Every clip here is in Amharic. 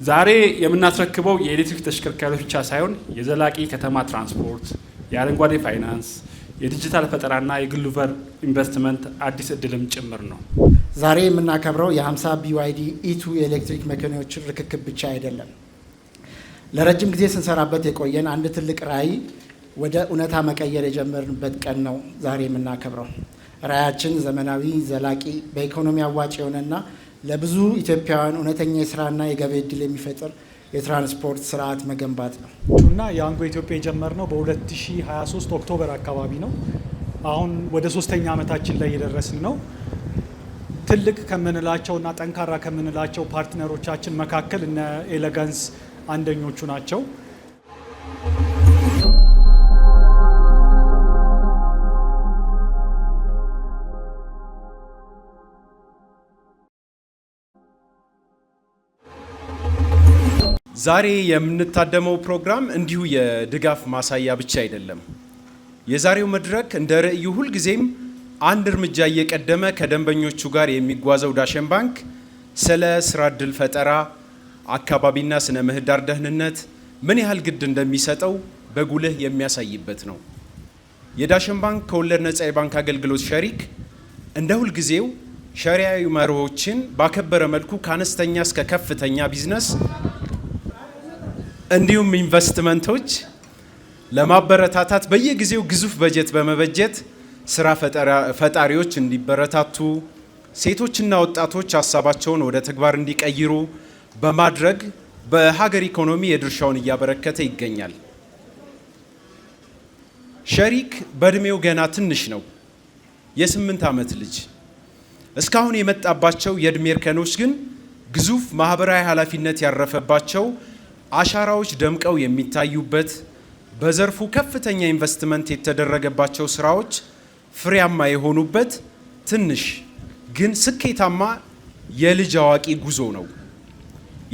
ዛሬ የምናስረክበው የኤሌክትሪክ ተሽከርካሪዎች ብቻ ሳይሆን የዘላቂ ከተማ ትራንስፖርት፣ የአረንጓዴ ፋይናንስ፣ የዲጂታል ፈጠራና የግሉቨር ኢንቨስትመንት አዲስ እድልም ጭምር ነው። ዛሬ የምናከብረው የ50 BYD E2 የኤሌክትሪክ መኪናዎችን ርክክብ ብቻ አይደለም። ለረጅም ጊዜ ስንሰራበት የቆየን አንድ ትልቅ ራዕይ ወደ እውነታ መቀየር የጀመርንበት ቀን ነው ዛሬ የምናከብረው። ራዕያችን ዘመናዊ፣ ዘላቂ፣ በኢኮኖሚ አዋጭ የሆነና ለብዙ ኢትዮጵያውያን እውነተኛ የስራና የገቢ እድል የሚፈጥር የትራንስፖርት ስርዓት መገንባት ነው እና ያንጎ ኢትዮጵያ የጀመርነው በ2023 ኦክቶበር አካባቢ ነው። አሁን ወደ 3ኛ ዓመታችን ላይ የደረስን ነው። ትልቅ ከምንላቸውና ጠንካራ ከምንላቸው ፓርትነሮቻችን መካከል እነ ኤሌጋንስ አንደኞቹ ናቸው። ዛሬ የምንታደመው ፕሮግራም እንዲሁ የድጋፍ ማሳያ ብቻ አይደለም። የዛሬው መድረክ እንደ ርዕዩ ሁልጊዜም አንድ እርምጃ እየቀደመ ከደንበኞቹ ጋር የሚጓዘው ዳሸን ባንክ ስለ ስራ ዕድል ፈጠራ፣ አካባቢና ስነ ምህዳር ደህንነት ምን ያህል ግድ እንደሚሰጠው በጉልህ የሚያሳይበት ነው። የዳሸን ባንክ ከወለድ ነጻ የባንክ አገልግሎት ሸሪክ እንደ ሁልጊዜው ሸሪዓዊ መርሆችን ባከበረ መልኩ ከአነስተኛ እስከ ከፍተኛ ቢዝነስ እንዲሁም ኢንቨስትመንቶች ለማበረታታት በየጊዜው ግዙፍ በጀት በመበጀት ስራ ፈጣሪዎች እንዲበረታቱ፣ ሴቶችና ወጣቶች ሀሳባቸውን ወደ ተግባር እንዲቀይሩ በማድረግ በሀገር ኢኮኖሚ የድርሻውን እያበረከተ ይገኛል። ሸሪክ በእድሜው ገና ትንሽ ነው፣ የ8 ዓመት ልጅ። እስካሁን የመጣባቸው የእድሜ እርከኖች ግን ግዙፍ ማህበራዊ ኃላፊነት ያረፈባቸው አሻራዎች ደምቀው የሚታዩበት፣ በዘርፉ ከፍተኛ ኢንቨስትመንት የተደረገባቸው ስራዎች ፍሬያማ የሆኑበት ትንሽ ግን ስኬታማ የልጅ አዋቂ ጉዞ ነው።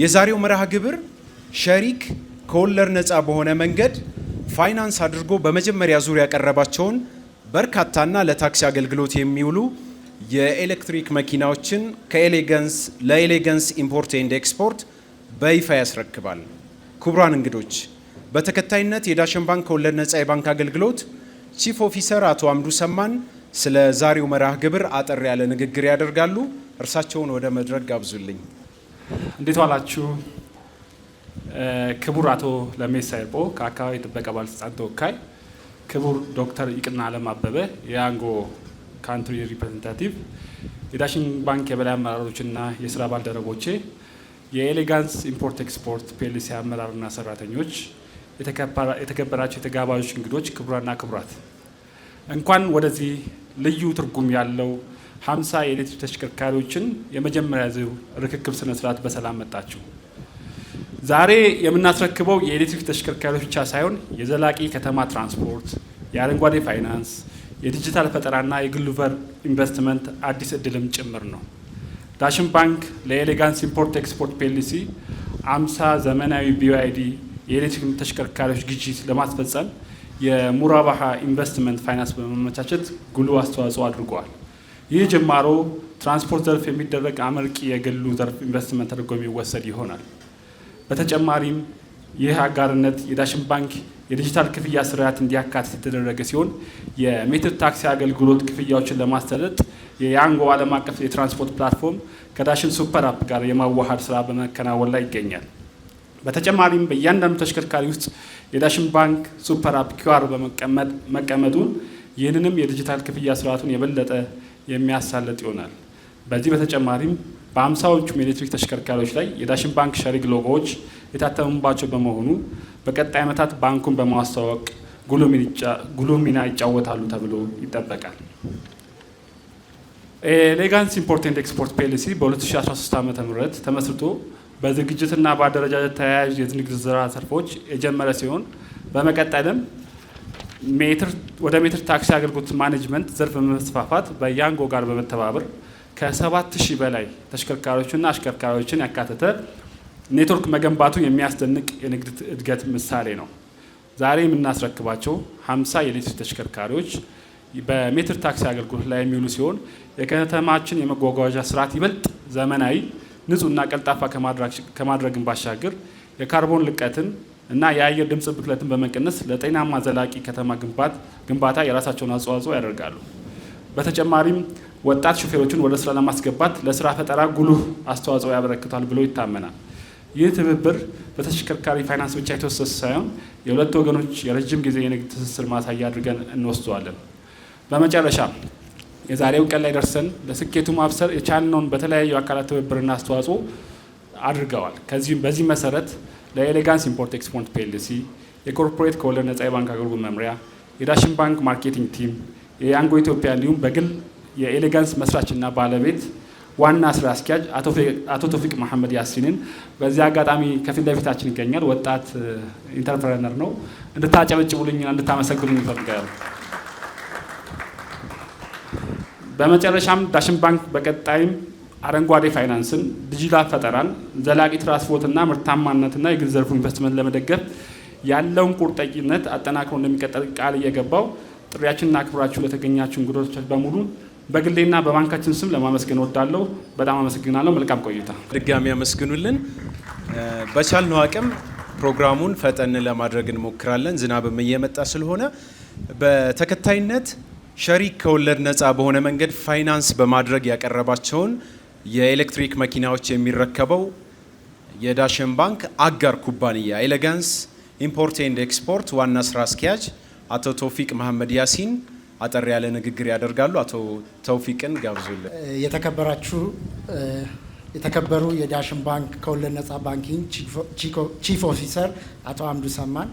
የዛሬው መርሃ ግብር ሸሪክ ከወለድ ነጻ በሆነ መንገድ ፋይናንስ አድርጎ በመጀመሪያ ዙር ያቀረባቸውን በርካታና ለታክሲ አገልግሎት የሚውሉ የኤሌክትሪክ መኪናዎችን ለኤሌጋንስ ኢምፖርት ኤንድ ኤክስፖርት በይፋ ያስረክባል። ክቡራን እንግዶች፣ በተከታይነት የዳሸን ባንክ ከወለድ ነጻ የባንክ አገልግሎት ቺፍ ኦፊሰር አቶ አምዱ ሰማን ስለ ዛሬው መርሃ ግብር አጠር ያለ ንግግር ያደርጋሉ። እርሳቸውን ወደ መድረክ ጋብዙልኝ። እንዴት ዋላችሁ? ክቡር አቶ ለሜሳ ይርቦ ከአካባቢ ጥበቃ ባለስልጣን ተወካይ፣ ክቡር ዶክተር ይቅና አለም አበበ የያንጎ ካንትሪ ሪፕሬዘንታቲቭ፣ የዳሽን ባንክ የበላይ አመራሮችና የስራ ባልደረቦቼ፣ የኤሌጋንስ ኢምፖርት ኤክስፖርት ፒኤልሲ አመራርና ሰራተኞች፣ የተከበራቸው የተጋባዦች እንግዶች፣ ክቡራና ክቡራት፣ እንኳን ወደዚህ ልዩ ትርጉም ያለው 50 የኤሌክትሪክ ተሽከርካሪዎችን የመጀመሪያ ዙር ርክክብ ስነ ስርዓት በሰላም መጣችሁ። ዛሬ የምናስረክበው የኤሌክትሪክ ተሽከርካሪዎች ብቻ ሳይሆን የዘላቂ ከተማ ትራንስፖርት፣ የአረንጓዴ ፋይናንስ፣ የዲጂታል ፈጠራና የግሉቨር ኢንቨስትመንት አዲስ እድልም ጭምር ነው። ዳሽን ባንክ ለኤሌጋንስ ኢምፖርት ኤክስፖርት ፒኤልሲ 50 ዘመናዊ BYD የኤሌክትሪክ ተሽከርካሪዎች ግዢ ለማስፈጸም የሙራባሃ ኢንቨስትመንት ፋይናንስ በመመቻቸት ጉልህ አስተዋጽኦ አድርገዋል። ይህ ጅማሮ ትራንስፖርት ዘርፍ የሚደረግ አመርቂ የግሉ ዘርፍ ኢንቨስትመንት ተደርጎ የሚወሰድ ይሆናል። በተጨማሪም ይህ አጋርነት የዳሽን ባንክ የዲጂታል ክፍያ ስርዓት እንዲያካትት የተደረገ ሲሆን የሜትር ታክሲ አገልግሎት ክፍያዎችን ለማስተለጥ የያንጎ ዓለም አቀፍ የትራንስፖርት ፕላትፎርም ከዳሽን ሱፐር አፕ ጋር የማዋሃድ ስራ በመከናወን ላይ ይገኛል። በተጨማሪም በእያንዳንዱ ተሽከርካሪ ውስጥ የዳሽን ባንክ ሱፐር አፕ QR መቀመጡ ይህንንም የዲጂታል ክፍያ ስርዓቱን የበለጠ የሚያሳለጥ ይሆናል። በዚህ በተጨማሪም በ50ዎቹም የኤሌክትሪክ ተሽከርካሪዎች ላይ የዳሽን ባንክ ሸሪክ ሎጎዎች የታተሙባቸው በመሆኑ በቀጣይ ዓመታት ባንኩን በማስተዋወቅ ጉልህ ሚና ይጫወታሉ ተብሎ ይጠበቃል። ኤሌጋንስ ኢምፖርት ኤንድ ኤክስፖርት ፒኤልሲ በ2013 ዓ.ም ተመስርቶ በዝግጅትና በአደረጃጀት ተያያዥ የንግድ ስራ ዘርፎች የጀመረ ሲሆን በመቀጠልም ወደ ሜትር ታክሲ አገልግሎት ማኔጅመንት ዘርፍ በመስፋፋት በያንጎ ጋር በመተባበር ከ7000 በላይ ተሽከርካሪዎችና አሽከርካሪዎችን ያካተተ ኔትወርክ መገንባቱ የሚያስደንቅ የንግድ እድገት ምሳሌ ነው። ዛሬ የምናስረክባቸው 50 የኤሌክትሪክ ተሽከርካሪዎች በሜትር ታክሲ አገልግሎት ላይ የሚውሉ ሲሆን የከተማችን የመጓጓዣ ስርዓት ይበልጥ ዘመናዊ፣ ንጹህና ቀልጣፋ ከማድረግን ባሻገር የካርቦን ልቀትን እና የአየር ድምጽ ብክለትን በመቀነስ ለጤናማ ዘላቂ ከተማ ግንባታ የራሳቸውን አስተዋጽኦ ያደርጋሉ። በተጨማሪም ወጣት ሹፌሮችን ወደ ስራ ለማስገባት ለስራ ፈጠራ ጉልህ አስተዋጽኦ ያበረክታል ብሎ ይታመናል። ይህ ትብብር በተሽከርካሪ ፋይናንስ ብቻ የተወሰነ ሳይሆን የሁለቱ ወገኖች የረጅም ጊዜ የንግድ ትስስር ማሳያ አድርገን እንወስደዋለን። በመጨረሻ የዛሬው ቀን ላይ ደርሰን ለስኬቱ ማብሰር የቻልነውን በተለያዩ አካላት ትብብርና አስተዋጽኦ አድርገዋል። በዚህ መሰረት ለኤሌጋንስ ኢምፖርት ኤክስፖርት ፒኤልሲ፣ የኮርፖሬት ከወለድ ነጻ የባንክ አገልግሎት መምሪያ፣ የዳሽን ባንክ ማርኬቲንግ ቲም፣ የያንጎ ኢትዮጵያ እንዲሁም በግል የኤሌጋንስ መስራችና ባለቤት ዋና ስራ አስኪያጅ አቶ ቶፊቅ መሐመድ ያሲንን በዚህ አጋጣሚ ከፊት ለፊታችን ይገኛል። ወጣት ኢንተርፕረነር ነው። እንድታጨበጭቡልኝና እንድታመሰግኑኝ ይፈልጋሉ። በመጨረሻም ዳሽን ባንክ በቀጣይም አረንጓዴ ፋይናንስን፣ ዲጂታል ፈጠራን፣ ዘላቂ ትራንስፖርትና ምርታማነትና የግል ዘርፉ ኢንቨስትመንት ለመደገፍ ያለውን ቁርጠኝነት አጠናክሮ እንደሚቀጥል ቃል እየገባው ጥሪያችንን አክብራችሁ ለተገኛችሁ እንግዶች በሙሉ በግሌና በባንካችን ስም ለማመስገን እወዳለሁ። በጣም አመሰግናለሁ። መልካም ቆይታ። ድጋሚ አመስግኑልን። በቻልነው አቅም ፕሮግራሙን ፈጠን ለማድረግ እንሞክራለን። ዝናብም እየመጣ ስለሆነ በተከታይነት ሸሪክ ከወለድ ነጻ በሆነ መንገድ ፋይናንስ በማድረግ ያቀረባቸውን የኤሌክትሪክ መኪናዎች የሚረከበው የዳሽን ባንክ አጋር ኩባንያ ኤሌጋንስ ኢምፖርት ኤንድ ኤክስፖርት ዋና ስራ አስኪያጅ አቶ ቶፊቅ መሐመድ ያሲን አጠር ያለ ንግግር ያደርጋሉ። አቶ ተውፊቅን ጋብዙልን። የተከበሩ የዳሽን ባንክ ከወለድ ነጻ ባንኪንግ ቺፍ ኦፊሰር አቶ አምዱ ሰማን፣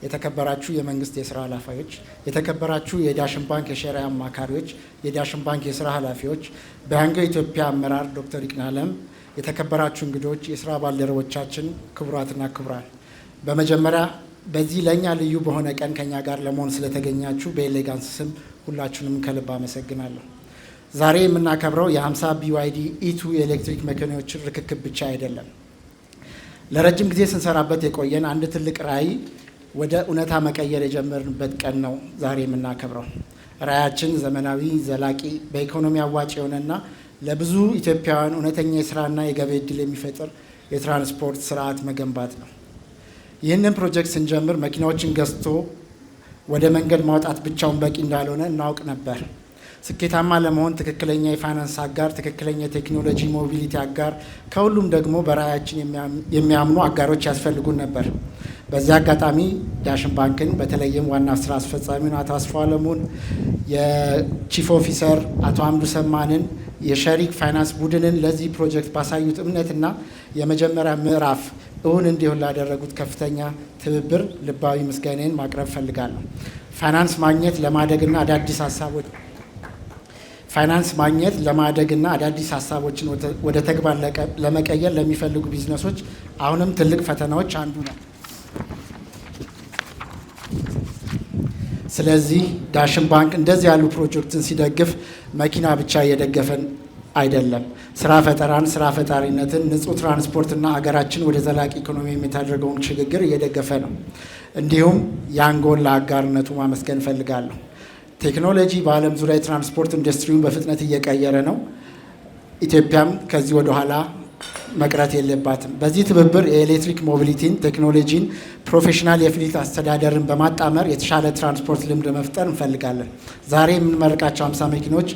የተከበራችሁ የመንግስት የስራ ኃላፊዎች፣ የተከበራችሁ የዳሽን ባንክ የሸሪዓ አማካሪዎች፣ የዳሽን ባንክ የስራ ኃላፊዎች፣ በያንጎ ኢትዮጵያ አመራር ዶክተር ይቅናለም፣ የተከበራችሁ እንግዶች፣ የስራ ባልደረቦቻችን፣ ክቡራትና ክቡራን፣ በመጀመሪያ በዚህ ለእኛ ልዩ በሆነ ቀን ከኛ ጋር ለመሆን ስለተገኛችሁ በኤሌጋንስ ስም ሁላችሁንም ከልብ አመሰግናለሁ። ዛሬ የምናከብረው የ50 BYD E2 የኤሌክትሪክ መኪናዎችን ርክክብ ብቻ አይደለም። ለረጅም ጊዜ ስንሰራበት የቆየን አንድ ትልቅ ራዕይ ወደ እውነታ መቀየር የጀመርንበት ቀን ነው ዛሬ የምናከብረው። ራዕያችን ዘመናዊ፣ ዘላቂ፣ በኢኮኖሚ አዋጭ የሆነና ለብዙ ኢትዮጵያውያን እውነተኛ የስራና የገቢ ዕድል የሚፈጥር የትራንስፖርት ስርዓት መገንባት ነው። ይህንን ፕሮጀክት ስንጀምር መኪናዎችን ገዝቶ ወደ መንገድ ማውጣት ብቻውን በቂ እንዳልሆነ እናውቅ ነበር። ስኬታማ ለመሆን ትክክለኛ የፋይናንስ አጋር፣ ትክክለኛ የቴክኖሎጂ ሞቢሊቲ አጋር፣ ከሁሉም ደግሞ በራዕያችን የሚያምኑ አጋሮች ያስፈልጉን ነበር። በዚህ አጋጣሚ ዳሽን ባንክን በተለይም ዋና ስራ አስፈጻሚውን አቶ አስፋው አለሙን፣ የቺፍ ኦፊሰር አቶ አምዱ ሰማንን፣ የሸሪክ ፋይናንስ ቡድንን ለዚህ ፕሮጀክት ባሳዩት እምነትና የመጀመሪያ ምዕራፍ እውን እንዲሆን ላደረጉት ከፍተኛ ትብብር ልባዊ ምስጋናን ማቅረብ ፈልጋለሁ። ፋይናንስ ማግኘት ለማደግና አዳዲስ ሀሳቦችን ወደ ተግባር ለመቀየር ለሚፈልጉ ቢዝነሶች አሁንም ትልቅ ፈተናዎች አንዱ ነው። ስለዚህ ዳሽን ባንክ እንደዚህ ያሉ ፕሮጀክትን ሲደግፍ መኪና ብቻ እየደገፈን አይደለም፣ ስራ ፈጠራን፣ ስራ ፈጣሪነትን፣ ንጹህ ትራንስፖርትና ሀገራችን ወደ ዘላቂ ኢኮኖሚ የምታደርገውን ሽግግር እየደገፈ ነው። እንዲሁም ያንጎን ለአጋርነቱ ማመስገን እፈልጋለሁ። ቴክኖሎጂ በዓለም ዙሪያ የትራንስፖርት ኢንዱስትሪውን በፍጥነት እየቀየረ ነው። ኢትዮጵያም ከዚህ ወደ ኋላ መቅረት የለባትም። በዚህ ትብብር የኤሌክትሪክ ሞቢሊቲን ቴክኖሎጂን፣ ፕሮፌሽናል የፍሊት አስተዳደርን በማጣመር የተሻለ ትራንስፖርት ልምድ መፍጠር እንፈልጋለን። ዛሬ የምንመርቃቸው 50 መኪኖች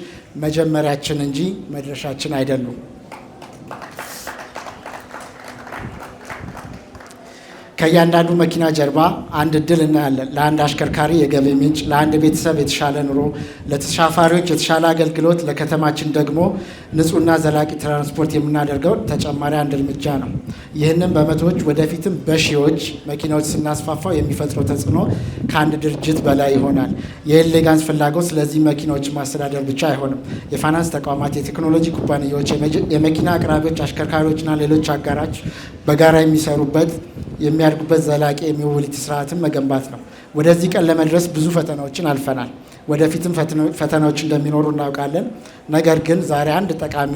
መጀመሪያችን እንጂ መድረሻችን አይደሉም። ከእያንዳንዱ መኪና ጀርባ አንድ እድል እናያለን። ለአንድ አሽከርካሪ የገቢ ምንጭ፣ ለአንድ ቤተሰብ የተሻለ ኑሮ፣ ለተሳፋሪዎች የተሻለ አገልግሎት፣ ለከተማችን ደግሞ ንጹህና ዘላቂ ትራንስፖርት የምናደርገው ተጨማሪ አንድ እርምጃ ነው። ይህንም በመቶዎች ወደፊትም በሺዎች መኪናዎች ስናስፋፋው የሚፈጥረው ተጽዕኖ ከአንድ ድርጅት በላይ ይሆናል። የኤሌጋንስ ፍላጎት ስለዚህ መኪናዎች ማስተዳደር ብቻ አይሆንም። የፋይናንስ ተቋማት፣ የቴክኖሎጂ ኩባንያዎች፣ የመኪና አቅራቢዎች፣ አሽከርካሪዎችና ሌሎች አጋራች በጋራ የሚሰሩበት የሚያድጉበት ዘላቂ የሞቢሊቲ ስርዓትን መገንባት ነው። ወደዚህ ቀን ለመድረስ ብዙ ፈተናዎችን አልፈናል። ወደፊትም ፈተናዎች እንደሚኖሩ እናውቃለን። ነገር ግን ዛሬ አንድ ጠቃሚ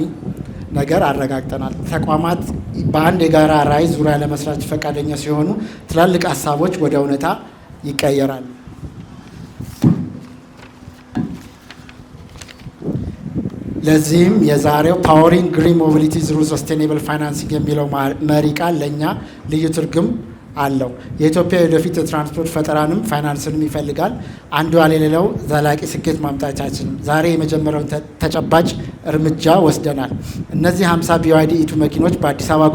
ነገር አረጋግጠናል። ተቋማት በአንድ የጋራ ራዕይ ዙሪያ ለመስራት ፈቃደኛ ሲሆኑ ትላልቅ ሀሳቦች ወደ እውነታ ይቀየራሉ። ለዚህም የዛሬው ፓወሪንግ ግሪን ሞቢሊቲ ዝሩ ሰስቴኔብል ፋይናንሲንግ የሚለው መሪ ቃል ለእኛ ልዩ ትርጉም አለው። የኢትዮጵያ የወደፊት የትራንስፖርት ፈጠራንም ፋይናንስንም ይፈልጋል። አንዱ የሌለው ዘላቂ ስኬት ማምጣታችን ዛሬ የመጀመሪያውን ተጨባጭ እርምጃ ወስደናል። እነዚህ 50 BYD ኢቱ መኪኖች በአዲስ አበባ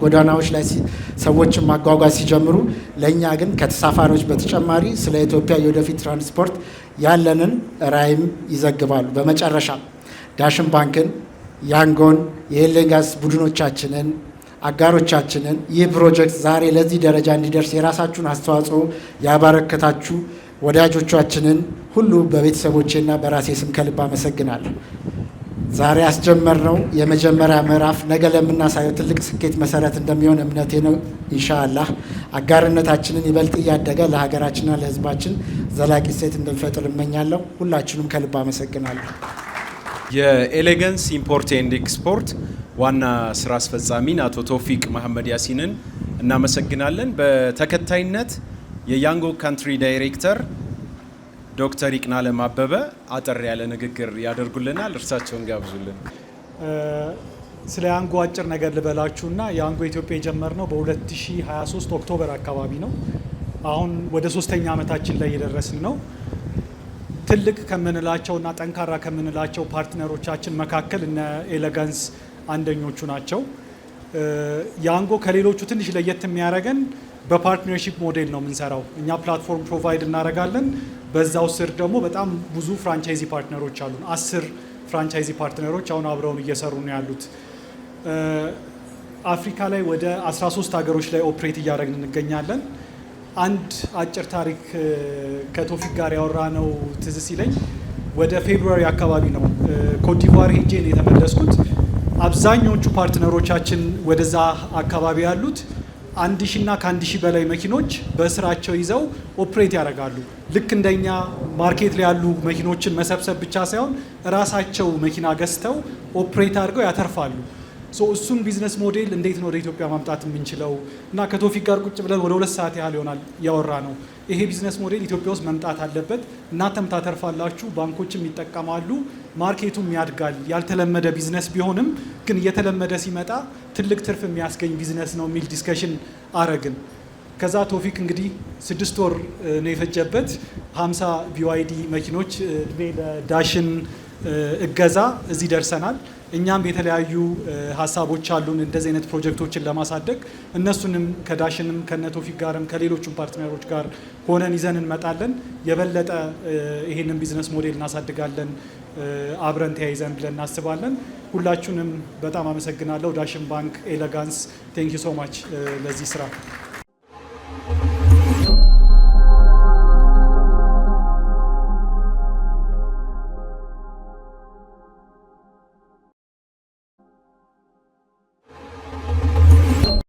ጎዳናዎች ላይ ሰዎችን ማጓጓዝ ሲጀምሩ፣ ለእኛ ግን ከተሳፋሪዎች በተጨማሪ ስለ ኢትዮጵያ የወደፊት ትራንስፖርት ያለንን ራዕይም ይዘግባሉ። በመጨረሻ ዳሽን ባንክን፣ ያንጎን፣ የኤሌጋንስ ቡድኖቻችንን አጋሮቻችንን ይህ ፕሮጀክት ዛሬ ለዚህ ደረጃ እንዲደርስ የራሳችሁን አስተዋጽኦ ያበረከታችሁ ወዳጆቻችንን ሁሉ በቤተሰቦቼና በራሴ ስም ከልብ አመሰግናለሁ። ዛሬ ያስጀመርነው የመጀመሪያ ምዕራፍ ነገ ለምናሳየው ትልቅ ስኬት መሰረት እንደሚሆን እምነቴ ነው። ኢንሻአላህ አጋርነታችንን ይበልጥ እያደገ ለሀገራችንና ለሕዝባችን ዘላቂ እሴት እንደሚፈጥር እመኛለሁ። ሁላችሁንም ከልብ አመሰግናለሁ። የኤሌጋንስ ኢምፖርት ኤንድ ኤክስፖርት ዋና ስራ አስፈጻሚን አቶ ቶፊቅ መሐመድ ያሲንን እናመሰግናለን። በተከታይነት የያንጎ ካንትሪ ዳይሬክተር ዶክተር ይቅናለም አበበ አጠር ያለ ንግግር ያደርጉልናል። እርሳቸውን ጋብዙልን። ስለ ያንጎ አጭር ነገር ልበላችሁና ያንጎ ኢትዮጵያ የጀመርነው በ2023 ኦክቶበር አካባቢ ነው። አሁን ወደ 3ኛ ዓመታችን ላይ የደረስን ነው። ትልቅ ከምንላቸውና ጠንካራ ከምንላቸው ፓርትነሮቻችን መካከል እነ ኤሌጋንስ አንደኞቹ ናቸው። ያንጎ ከሌሎቹ ትንሽ ለየት የሚያደርገን በፓርትነርሺፕ ሞዴል ነው የምንሰራው። እኛ ፕላትፎርም ፕሮቫይድ እናደርጋለን። በዛው ስር ደግሞ በጣም ብዙ ፍራንቻይዚ ፓርትነሮች አሉን። 10 ፍራንቻይዚ ፓርትነሮች አሁን አብረውን እየሰሩ ነው ያሉት። አፍሪካ ላይ ወደ 13 ሀገሮች ላይ ኦፕሬት እያደረግን እንገኛለን። አንድ አጭር ታሪክ ከቶፊቅ ጋር ያወራ ነው ትዝ ሲለኝ ወደ ፌብሩዋሪ አካባቢ ነው ኮትዲቯር ሄጄ ነው የተመለስኩት። አብዛኞቹ ፓርትነሮቻችን ወደዛ አካባቢ ያሉት 1000 እና ከ1000 በላይ መኪኖች በስራቸው ይዘው ኦፕሬት ያደርጋሉ። ልክ እንደኛ ማርኬት ላይ ያሉ መኪኖችን መሰብሰብ ብቻ ሳይሆን ራሳቸው መኪና ገዝተው ኦፕሬት አድርገው ያተርፋሉ። እሱን ቢዝነስ ሞዴል እንዴት ነው ወደ ኢትዮጵያ ማምጣት የምንችለው? እና ከቶፊቅ ጋር ቁጭ ብለን ወደ 2 ሰዓት ያህል ይሆናል ያወራ ነው። ይሄ ቢዝነስ ሞዴል ኢትዮጵያ ውስጥ መምጣት አለበት፣ እናንተም ታተርፋላችሁ፣ ባንኮችም ይጠቀማሉ፣ ማርኬቱም ያድጋል። ያልተለመደ ቢዝነስ ቢሆንም ግን እየተለመደ ሲመጣ ትልቅ ትርፍ የሚያስገኝ ቢዝነስ ነው የሚል ዲስከሽን አረግን። ከዛ ቶፊቅ እንግዲህ 6 ወር ነው የፈጀበት 50 BYD መኪኖች እድሜ ለዳሽን እገዛ እዚህ ደርሰናል። እኛም የተለያዩ ሀሳቦች አሉን እንደዚህ አይነት ፕሮጀክቶችን ለማሳደግ። እነሱንም ከዳሽንም ከነቶፊቅ ጋርም ከሌሎቹም ፓርትነሮች ጋር ሆነን ይዘን እንመጣለን። የበለጠ ይሄንን ቢዝነስ ሞዴል እናሳድጋለን አብረን ተያይዘን ብለን እናስባለን። ሁላችሁንም በጣም አመሰግናለሁ። ዳሽን ባንክ፣ ኤሌጋንስ ቴንክ ዩ ሶ ማች ለዚህ ስራ።